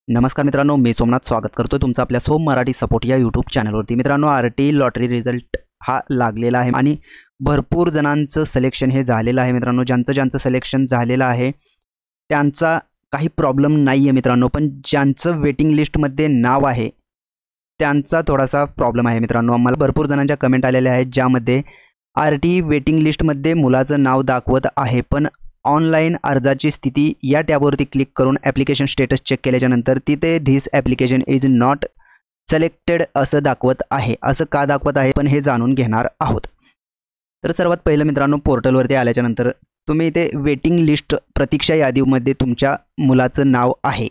नमस्कार मित्रांनो, मी सोमनाथ स्वागत करतोय तुमचं आपल्या सोम मराठी सपोर्ट या यूट्यूब चॅनलवरती। मित्रांनो, आरटी लॉटरी रिझल्ट हा लागलेला आहे आणि भरपूर जणांचं सिलेक्शन हे झालेलं आहे। मित्रांनो, ज्यांचं सिलेक्शन झालेलं आहे त्यांचा काही प्रॉब्लेम नाही आहे मित्रांनो, पण ज्यांचं वेटिंग लिस्टमध्ये नाव आहे त्यांचा थोडासा प्रॉब्लेम आहे। मित्रांनो, आम्हाला भरपूर जणांच्या कमेंट आलेल्या आहेत ज्यामध्ये आरटी वेटिंग लिस्टमध्ये मुलाचं नाव दाखवत आहे, पण ऑनलाइन अर्जाची स्थिती या टॅबवरती क्लिक करून ॲप्लिकेशन स्टेटस चेक केल्याच्या नंतर तिथे this application is not selected असं दाखवत आहे। असं का दाखवत आहे पण हे जाणून घेणार आहोत। तर सर्वात पहिलं मित्रांनो, पोर्टलवरती आल्याच्या नंतर तुम्ही इथे वेटिंग लिस्ट प्रतीक्षा यादीमध्ये तुमच्या मुलाचं नाव आहे।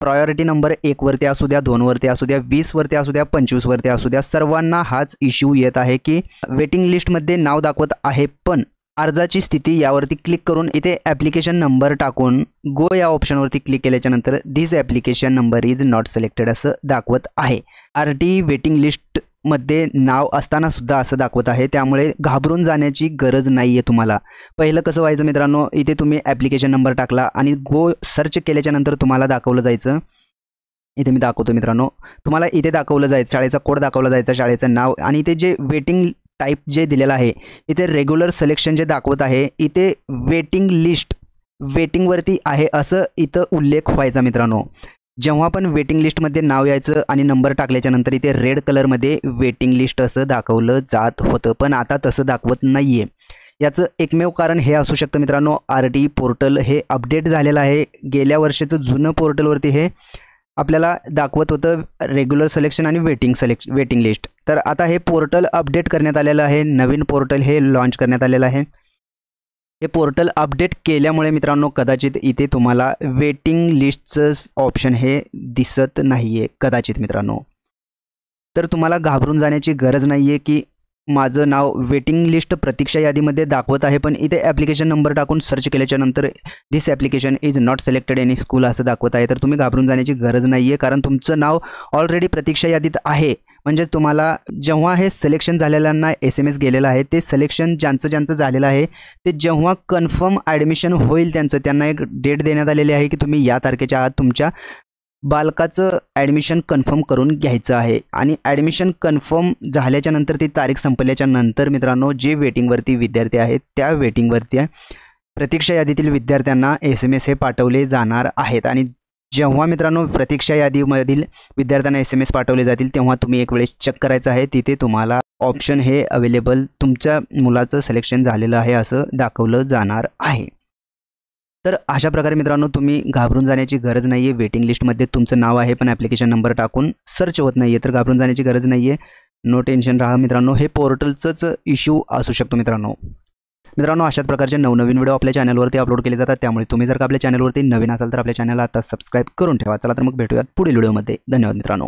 प्रायोरिटी नंबर 1 वरती असू द्या, 2 वरती असू द्या, 20 वरती असू द्या, 25 वरती असू द्या, सर्वांना हाच इश्यू येत आहे की वेटिंग लिस्टमध्ये नाव दाखवत आहे पण अर्जाची स्थिती यावरती क्लिक करून इथे ॲप्लिकेशन नंबर टाकून गो या ऑप्शनवरती क्लिक केल्याच्या नंतर this application number is not selected असं दाखवत आहे। आरटी वेटिंग लिस्टमध्ये नाव असताना सुद्धा असं दाखवत आहे, त्यामुळे घाबरून जाण्याची गरज नाही आहे तुम्हाला। पहिलं कसं व्हायचं मित्रांनो, इथे तुम्ही ॲप्लिकेशन नंबर टाकला आणि गो सर्च केल्याच्या नंतर तुम्हाला दाखवलं जायचं, इथे मी दाखवतो मित्रांनो, तुम्हाला इथे दाखवलं जायचं शाळेचा कोड दाखवला जायचा, शाळेचं नाव आणि इथे जे वेटिंग टाइप जे दिलेलं आहे इथे रेग्युलर सिलेक्शन जे दाखवत आहे इथे वेटिंग लिस्ट वेटिंगवरती आहे असं इथं उल्लेख व्हायचा मित्रांनो। जेव्हा पण वेटिंग लिस्टमध्ये नाव यायचं आणि नंबर टाकल्याच्या नंतर इथे रेड कलरमध्ये वेटिंग लिस्ट असं दाखवलं जात होतं, पण आता तसं दाखवत नाही आहे। याचं एकमेव कारण हे असू शकतं मित्रांनो, आरटी पोर्टल हे अपडेट झालेलं आहे। गेल्या वर्षीचं जुनं पोर्टलवरती हे आपल्याला दाखवत होतं रेग्युलर सिलेक्शन आणि वेटिंग लिस्ट। तर आता हे पोर्टल अपडेट करण्यात आलेलं आहे, नवीन पोर्टल हे लॉन्च करण्यात आलेलं आहे। हे पोर्टल अपडेट केल्यामुळे मित्रांनो कदाचित इथे तुम्हाला वेटिंग लिस्टचं ऑप्शन हे दिसत नाही आहे कदाचित मित्रांनो। तर तुम्हाला घाबरून जाण्याची गरज नाही आहे की माझं नाव वेटिंग लिस्ट प्रतीक्षा यादीमध्ये दाखवत आहे पण इथे ॲप्लिकेशन नंबर टाकून सर्च केल्याच्या नंतर this application is not selected any school असं दाखवत आहे। तर तुम्ही घाबरून जाण्याची गरज नाही आहे, कारण तुमचं नाव ऑलरेडी प्रतीक्षा यादीत आहे। म्हणजे तुम्हाला जेव्हा हे सिलेक्शन झालेल्यांना SMS गेलेलं आहे, ते सिलेक्शन ज्यांचं झालेलं आहे ते जेव्हा कन्फर्म ॲडमिशन होईल त्यांना एक डेट देण्यात आलेली आहे की तुम्ही या तारखेच्या आत तुमच्या बालकाचं ॲडमिशन कन्फर्म करून घ्यायचं आहे। आणि ॲडमिशन कन्फर्म झाल्याच्या नंतर ती तारीख संपल्याच्या नंतर मित्रांनो जे वेटिंगवरती विद्यार्थी आहेत त्या वेटिंगवरती प्रतीक्षा यादीतील विद्यार्थ्यांना SMS हे पाठवले जाणार आहेत। आणि जेव्हा मित्रांनो प्रतीक्षा यादीमधील विद्यार्थ्यांना SMS पाठवले जातील तेव्हा तुम्ही एक वेळेस चेक करायचं आहे, तिथे तुम्हाला ऑप्शन हे अवेलेबल तुमच्या मुलाचं सिलेक्शन झालेलं आहे असं दाखवलं जाणार आहे। तर अशा प्रकारे मित्रांनो तुम्ही घाबरून जाण्याची गरज नाही आहे। वेटिंग लिस्टमध्ये तुमचं नाव आहे पण ॲप्लिकेशन नंबर टाकून सर्च होत नाही आहे, तर घाबरून जाण्याची गरज नाही आहे। नो टेन्शन राहा मित्रांनो, हे पोर्टलचंच इश्यू असू शकतो मित्रांनो। अशाच प्रकारचे नवनवीन व्हिडिओ आपल्या चॅनलवरती अपलोड केले जातात, त्यामुळे तुम्ही जर का आपल्या चॅनलवरती नवीन असाल तर आपल्या चॅनलला आता सबस्क्राईब करून ठेवा। चला तर मग भेटूयात पुढील व्हिडिओमध्ये। धन्यवाद मित्रांनो।